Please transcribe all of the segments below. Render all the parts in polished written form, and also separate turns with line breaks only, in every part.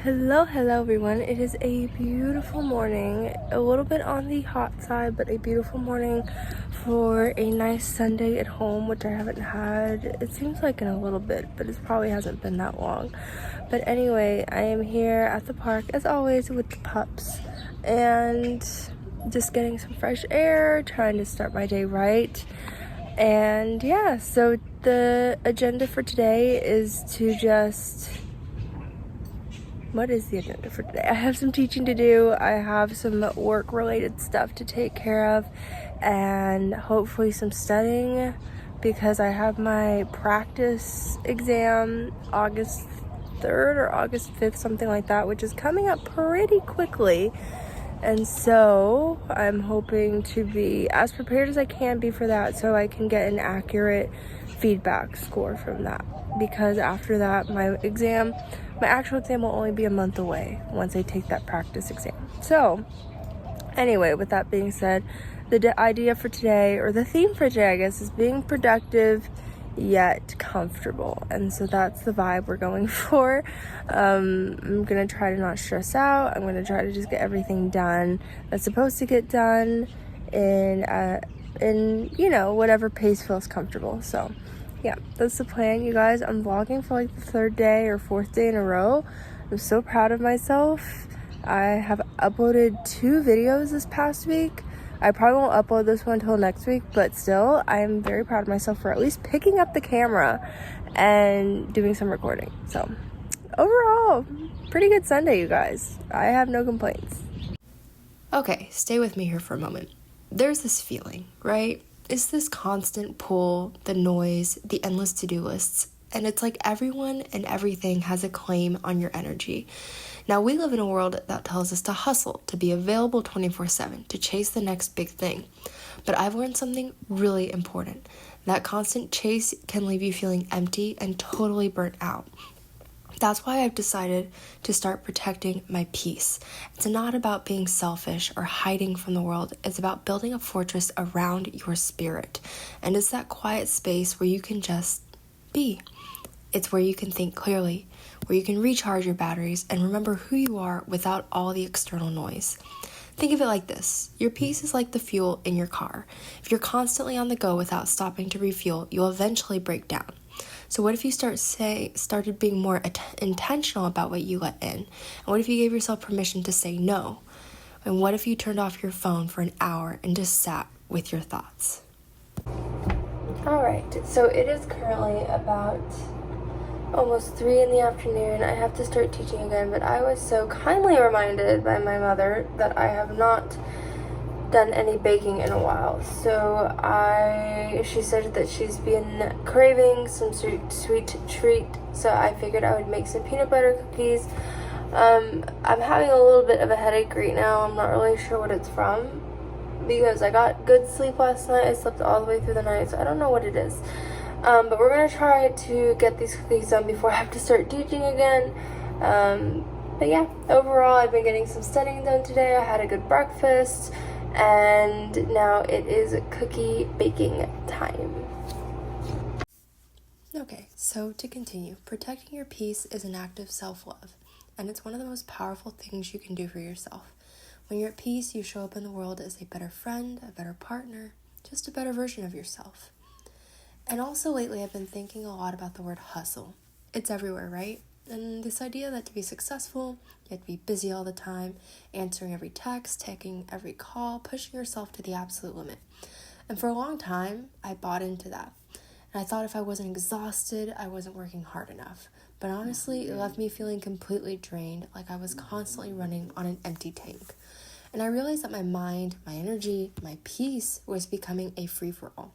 Hello everyone. It is a beautiful morning, a little bit on the hot side, but a beautiful morning for a nice Sunday at home, which I haven't had, it seems like in a little bit, but it probably hasn't been that long. But anyway, I am here at the park as always with the pups and just getting some fresh air, trying to start my day right. And yeah, so the agenda for today is to what is the agenda for today? I have some teaching to do. I have some work-related stuff to take care of, and hopefully some studying, because I have my practice exam August 3rd or August 5th, something like that, which is coming up pretty quickly. And so I'm hoping to be as prepared as I can be for that, so I can get an accurate feedback score from that. Because after that, my actual exam will only be a month away once I take that practice exam. So anyway, with that being said, the idea for today, or the theme for today, I guess, is being productive yet comfortable. And so that's the vibe we're going for. I'm gonna try to not stress out. I'm gonna try to just get everything done that's supposed to get done in whatever pace feels comfortable. So yeah, that's the plan, you guys. I'm vlogging for like the third day or fourth day in a row. I'm so proud of myself. I have uploaded 2 videos this past week. I probably won't upload this one until next week, but still, I'm very proud of myself for at least picking up the camera and doing some recording. So overall, pretty good Sunday, you guys. I have no complaints. Okay, stay with me here for a moment. There's this feeling, right? It's this constant pull, the noise, the endless to-do lists, and it's like everyone and everything has a claim on your energy. Now, we live in a world that tells us to hustle, to be available 24/7, to chase the next big thing. But I've learned something really important. That constant chase can leave you feeling empty and totally burnt out. That's why I've decided to start protecting my peace. It's not about being selfish or hiding from the world. It's about building a fortress around your spirit. And it's that quiet space where you can just be. It's where you can think clearly, where you can recharge your batteries and remember who you are without all the external noise. Think of it like this. Your peace is like the fuel in your car. If you're constantly on the go without stopping to refuel, you'll eventually break down. So what if you started being more intentional about what you let in? And what if you gave yourself permission to say no? And what if you turned off your phone for an hour and just sat with your thoughts? All right, so it is currently about almost 3 in the afternoon. I have to start teaching again, but I was so kindly reminded by my mother that I have not done any baking in a while. So she said that she's been craving some sweet treat, so I figured I would make some peanut butter cookies. I'm having a little bit of a headache right now. I'm not really sure what it's from, because I got good sleep last night. I slept all the way through the night, so I don't know what it is. But we're gonna try to get these cookies done before I have to start teaching again. But yeah, overall, I've been getting some studying done today. I had a good breakfast, and now it is cookie baking time. Okay, so to continue, protecting your peace is an act of self-love, and it's one of the most powerful things you can do for yourself. When you're at peace, you show up in the world as a better friend, a better partner, just a better version of yourself. And also lately, I've been thinking a lot about the word hustle. It's everywhere, right? And this idea that to be successful, you have to be busy all the time, answering every text, taking every call, pushing yourself to the absolute limit. And for a long time, I bought into that. And I thought if I wasn't exhausted, I wasn't working hard enough. But honestly, it left me feeling completely drained, like I was constantly running on an empty tank. And I realized that my mind, my energy, my peace was becoming a free-for-all.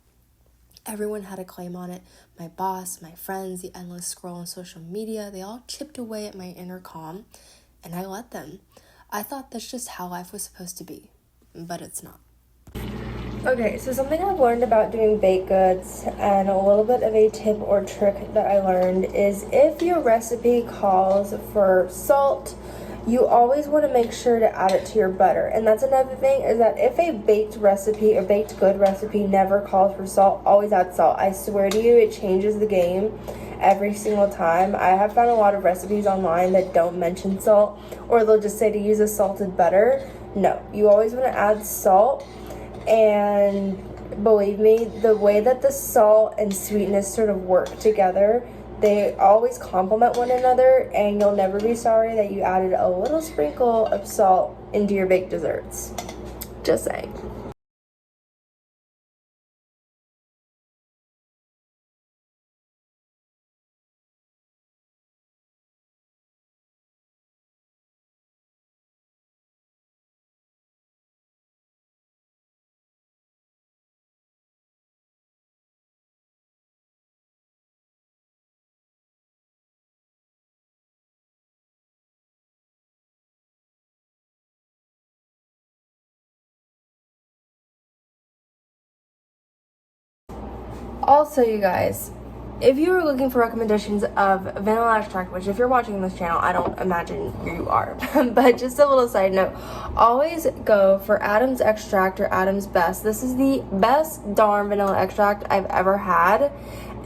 Everyone had a claim on it. My boss, my friends, the endless scroll on social media, they all chipped away at my inner calm, and I let them. I thought that's just how life was supposed to be, but it's not. Okay, so something I've learned about doing baked goods, and a little bit of a tip or trick that I learned, is if your recipe calls for salt, you always want to make sure to add it to your butter. And that's another thing, is that if a baked recipe or baked good recipe never calls for salt, always add salt. I swear to you, it changes the game. every single time. I have found a lot of recipes online that don't mention salt, or they'll just say to use a salted butter. No, you always want to add salt, and believe me, the way that the salt and sweetness sort of work together, they always complement one another, and you'll never be sorry that you added a little sprinkle of salt into your baked desserts. Just saying. Also, you guys, if you were looking for recommendations of vanilla extract, which if you're watching this channel, I don't imagine you are, but just a little side note, always go for Adam's extract or Adam's best. This is the best darn vanilla extract I've ever had,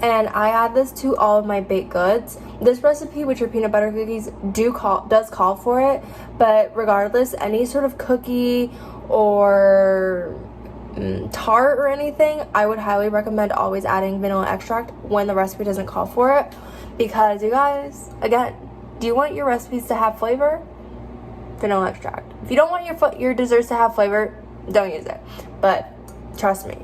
and I add this to all of my baked goods. This recipe, which are peanut butter cookies, does call for it, but regardless, any sort of cookie or tart or anything, I would highly recommend always adding vanilla extract when the recipe doesn't call for it, because you guys, again, do you want your recipes to have flavor? Vanilla extract. If you don't want your desserts to have flavor, don't use it. But trust me.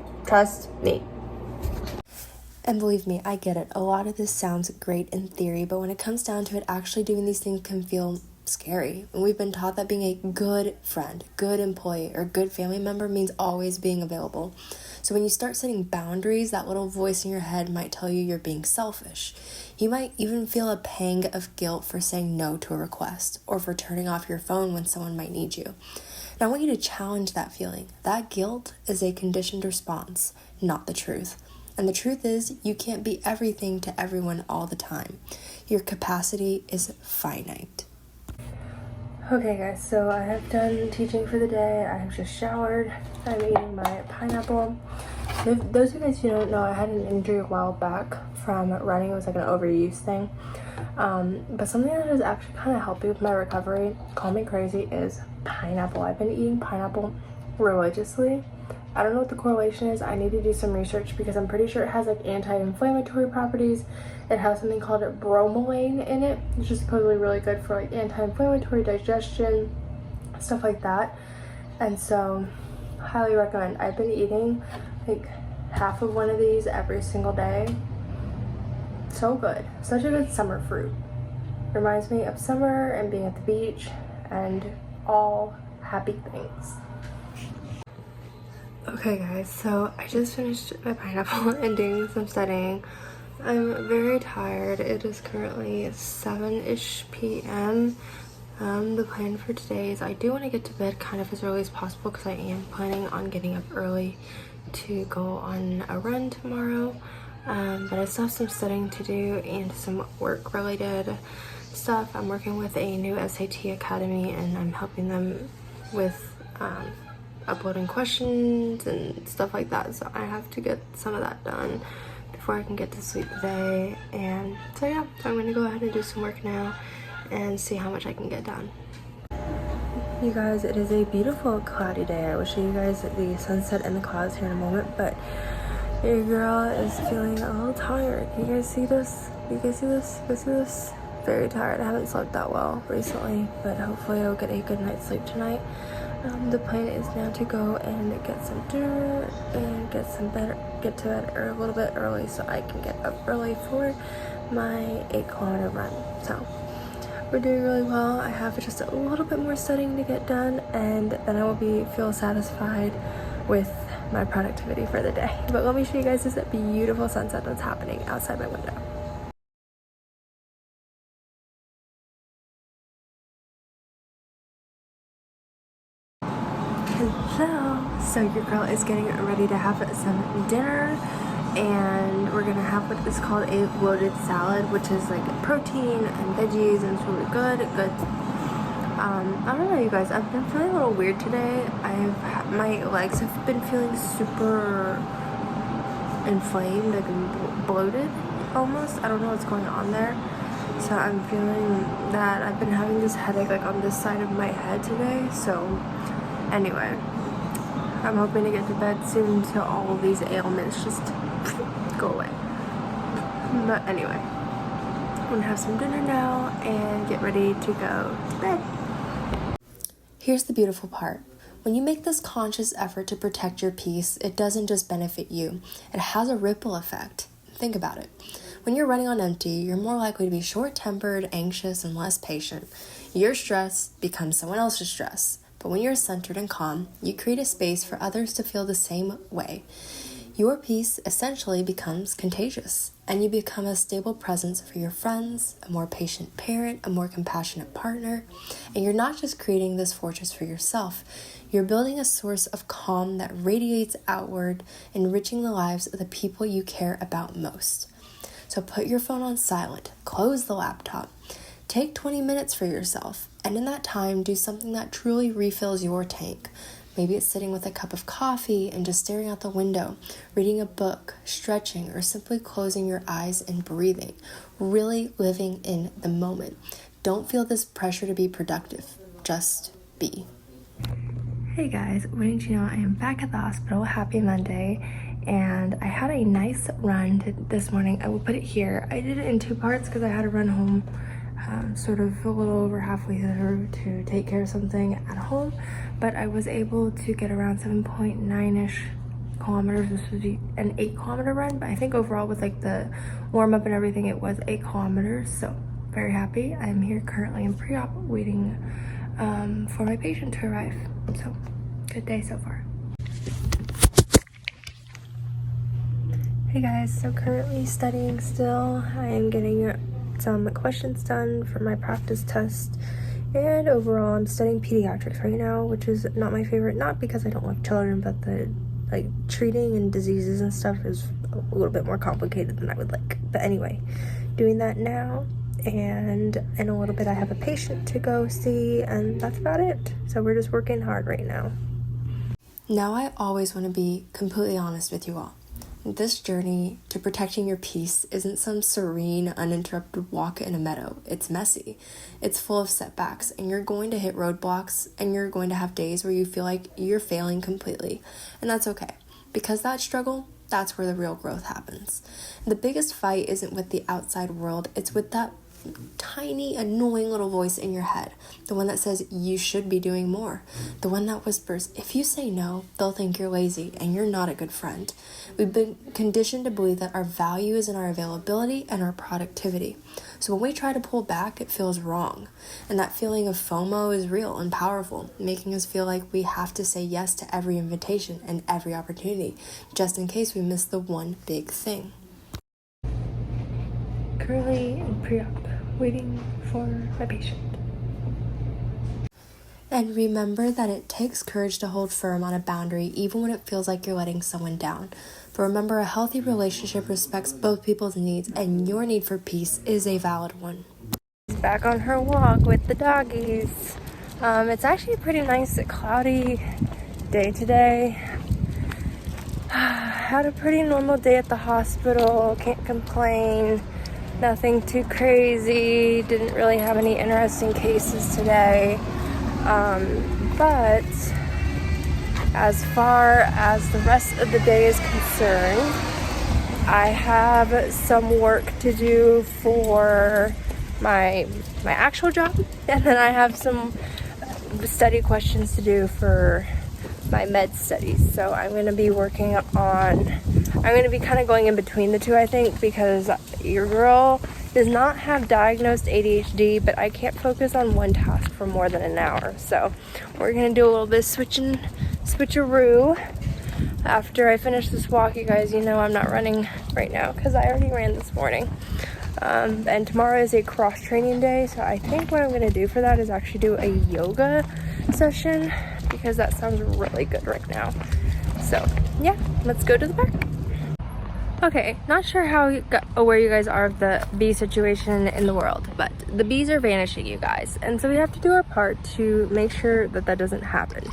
And believe me, I get it. A lot of this sounds great in theory, but when it comes down to it, actually doing these things can feel scary. And we've been taught that being a good friend, good employee, or good family member means always being available. So when you start setting boundaries, that little voice in your head might tell you you're being selfish. You might even feel a pang of guilt for saying no to a request, or for turning off your phone when someone might need you. And I want you to challenge that feeling. That guilt is a conditioned response, not the truth. And the truth is, you can't be everything to everyone all the time. Your capacity is finite. Okay guys, so I have done teaching for the day. I have just showered. I'm eating my pineapple. Those of you guys who don't know, I had an injury a while back from running. It was like an overuse thing. But something that is actually kind of helping with my recovery, call me crazy, is pineapple. I've been eating pineapple religiously. I don't know what the correlation is. I need to do some research because I'm pretty sure it has like anti-inflammatory properties. It has something called bromelain in it, which is supposedly really good for like anti-inflammatory, digestion, stuff like that. And so, highly recommend. I've been eating like half of one of these every single day. So good. Such a good summer fruit. Reminds me of summer and being at the beach and all happy things. Okay guys, so I just finished my pineapple and doing some studying. I'm very tired. It is currently 7-ish p.m. The plan for today is I do want to get to bed kind of as early as possible because I am planning on getting up early to go on a run tomorrow. But I still have some studying to do and some work related stuff. I'm working with a new SAT Academy and I'm helping them with uploading questions and stuff like that, so I have to get some of that done before I can get to sleep today. And so yeah, so I'm gonna go ahead and do some work now and see how much I can get done. You guys, it is a beautiful cloudy day. I will show you guys the sunset and the clouds here in a moment, but your girl is feeling a little tired. You guys see this? You guys see this? You guys see this? Very tired. I haven't slept that well recently, but hopefully I'll get a good night's sleep tonight. The plan is now to go and get some dinner and get to bed a little bit early so I can get up early for my 8-kilometer run. So we're doing really well. I have just a little bit more studying to get done, and then I will feel satisfied with my productivity for the day. But let me show you guys this beautiful sunset that's happening outside my window. Hello! So your girl is getting ready to have some dinner, and we're gonna have what is called a loaded salad, which is like protein and veggies, and it's really good. I don't know, you guys, I've been feeling a little weird today. My legs have been feeling super inflamed, like bloated, almost. I don't know what's going on there. So I'm feeling that I've been having this headache like on this side of my head today. So anyway, I'm hoping to get to bed soon so all of these ailments just go away. But anyway, I'm gonna have some dinner now and get ready to go to bed.
Here's the beautiful part. When you make this conscious effort to protect your peace, it doesn't just benefit you. It has a ripple effect. Think about it. When you're running on empty, you're more likely to be short-tempered, anxious, and less patient. Your stress becomes someone else's stress. But when you're centered and calm, you create a space for others to feel the same way. Your peace essentially becomes contagious, and you become a stable presence for your friends, a more patient parent, a more compassionate partner. And you're not just creating this fortress for yourself, you're building a source of calm that radiates outward, enriching the lives of the people you care about most. So put your phone on silent, close the laptop, take 20 minutes for yourself, and in that time, do something that truly refills your tank. Maybe it's sitting with a cup of coffee and just staring out the window, reading a book, stretching, or simply closing your eyes and breathing, really living in the moment. Don't feel this pressure to be productive, just be.
Hey guys, wouldn't you know I am back at the hospital. Happy Monday. And I had a nice run this morning. I will put it here. I did it in two parts because I had to run home sort of a little over halfway through to take care of something at home. But I was able to get around 7.9-ish kilometers. This would be an 8-kilometer run, but I think overall with like the warm-up and everything, it was 8 kilometers. So very happy. I'm here currently in pre-op waiting for my patient to arrive. So good day so far. Hey guys, so currently studying still. I am getting some questions done for my practice test, and overall I'm studying pediatrics right now, which is not my favorite, not because I don't like children, but the like treating and diseases and stuff is a little bit more complicated than I would like. But anyway, doing that now, and in a little bit I have a patient to go see, and that's about it. So we're just working hard right now.
Now I always want to be completely honest with you all. This journey to protecting your peace isn't some serene, uninterrupted walk in a meadow. It's messy. It's full of setbacks, and you're going to hit roadblocks, and you're going to have days where you feel like you're failing completely. And that's okay, because that struggle, that's where the real growth happens. The biggest fight isn't with the outside world, it's with that tiny, annoying little voice in your head, the one that says you should be doing more, the one that whispers, if you say no, they'll think you're lazy and you're not a good friend. We've been conditioned to believe that our value is in our availability and our productivity. So when we try to pull back, it feels wrong. And that feeling of FOMO is real and powerful, making us feel like we have to say yes to every invitation and every opportunity, just in case we miss the one big thing.
Currently in pre-op, waiting for my patient.
And remember that it takes courage to hold firm on a boundary even when it feels like you're letting someone down. But remember, a healthy relationship respects both people's needs, and your need for peace is a valid one.
Back on her walk with the doggies. It's actually a pretty nice cloudy day today. Had a pretty normal day at the hospital, can't complain. Nothing too crazy, didn't really have any interesting cases today. But as far as the rest of the day is concerned, I have some work to do for my actual job, and then I have some study questions to do for my med studies. So I'm going to be working on, I'm going to be kind of going in between the two, I think, because your girl does not have diagnosed ADHD, but I can't focus on one task for more than an hour. So we're going to do a little bit of switcheroo. After I finish this walk, you guys, you know I'm not running right now because I already ran this morning. And tomorrow is a cross-training day, so I think what I'm going to do for that is actually do a yoga session, because that sounds really good right now. So yeah, let's go to the park. Okay, not sure how aware you guys are of the bee situation in the world, but the bees are vanishing, you guys, and so we have to do our part to make sure that that doesn't happen.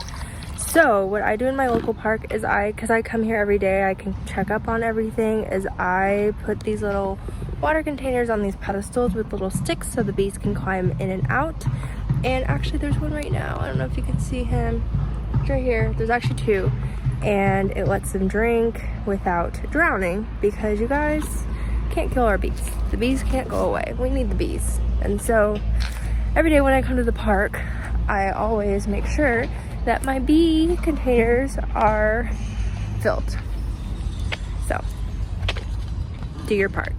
So what I do in my local park is because I come here every day, I can check up on everything, is I put these little water containers on these pedestals with little sticks so the bees can climb in and out. And actually there's one right now. I don't know if you can see him. It's right here. There's actually two. And it lets them drink without drowning because you guys can't kill our bees. The bees can't go away. We need the bees. And so every day when I come to the park, I always make sure that my bee containers are filled. So, do your part.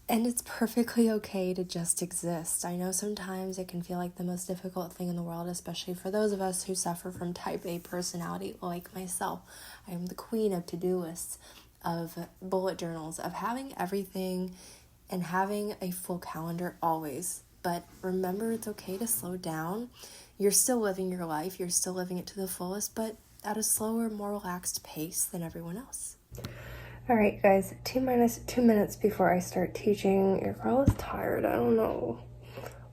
And it's perfectly okay to just exist. I know sometimes it can feel like the most difficult thing in the world, especially for those of us who suffer from type A personality like myself. I am the queen of to-do lists, of bullet journals, of having everything and having a full calendar always. But remember, it's okay to slow down. You're still living your life. You're still living it to the fullest, but at a slower, more relaxed pace than everyone else.
Alright guys, T-minus 2 minutes before I start teaching. Your girl is tired. I don't know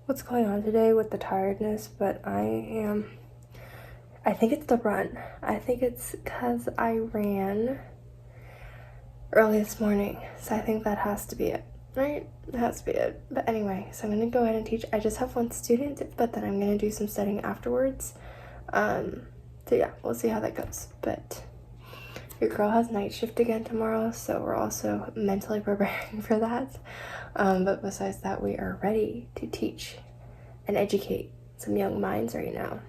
what's going on today with the tiredness, but I think it's the run. I think it's because I ran early this morning, so I think that has to be it, right? It has to be it. But anyway, so I'm going to go ahead and teach. I just have one student, but then I'm going to do some studying afterwards. So yeah, we'll see how that goes, but your girl has night shift again tomorrow, so we're also mentally preparing for that. But besides that, we are ready to teach and educate some young minds right now.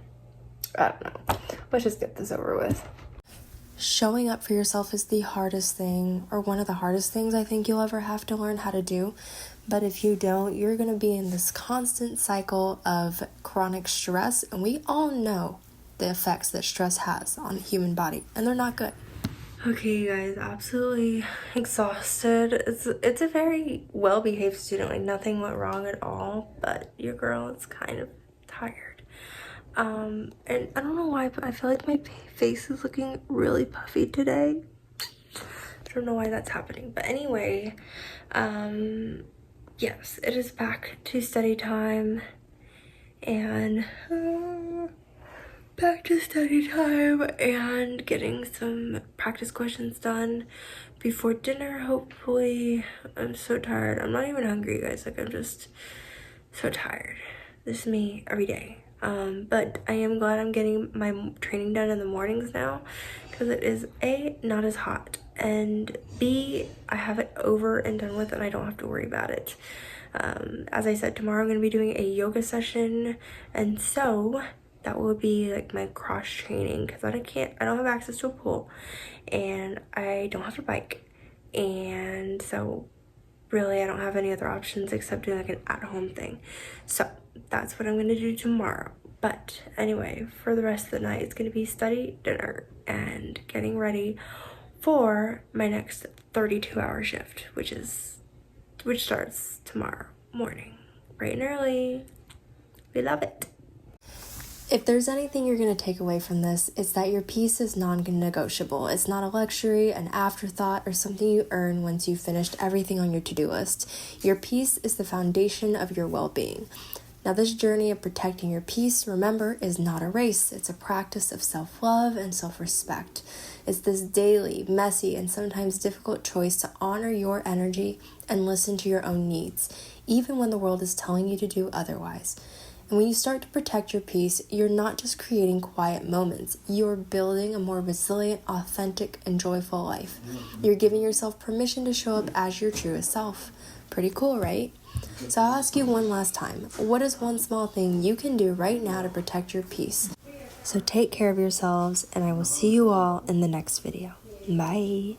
I don't know. Let's just get this over with.
Showing up for yourself is the hardest thing, or one of the hardest things I think you'll ever have to learn how to do. But if you don't, you're going to be in this constant cycle of chronic stress, and we all know the effects that stress has on the human body, and they're not good.
Okay, you guys, absolutely exhausted. It's a very well-behaved student, like nothing went wrong at all, but your girl is kind of tired. And I don't know why, but I feel like my face is looking really puffy today. I don't know why that's happening, but anyway, yes, it is back to study time, and getting some practice questions done before dinner, hopefully. I'm so tired. I'm not even hungry, guys. Like, I'm just so tired. This is me every day. But I am glad I'm getting my training done in the mornings now, because it is A, not as hot, and B, I have it over and done with and I don't have to worry about it. As I said, tomorrow I'm going to be doing a yoga session, and so that will be like my cross training, because I don't have access to a pool and I don't have a bike, and so really I don't have any other options except doing like an at-home thing. So that's what I'm going to do tomorrow. But anyway, for the rest of the night, it's going to be study, dinner, and getting ready for my next 32-hour shift, which starts tomorrow morning, bright and early. We love it.
If there's anything you're going to take away from this, it's that your peace is non-negotiable. It's not a luxury, an afterthought, or something you earn once you've finished everything on your to-do list. Your peace is the foundation of your well-being. Now, this journey of protecting your peace, remember, is not a race. It's a practice of self-love and self-respect. It's this daily, messy, and sometimes difficult choice to honor your energy and listen to your own needs, even when the world is telling you to do otherwise. And when you start to protect your peace, you're not just creating quiet moments. You're building a more resilient, authentic, and joyful life. You're giving yourself permission to show up as your truest self. Pretty cool, right? So I'll ask you one last time. What is one small thing you can do right now to protect your peace? So take care of yourselves, and I will see you all in the next video. Bye.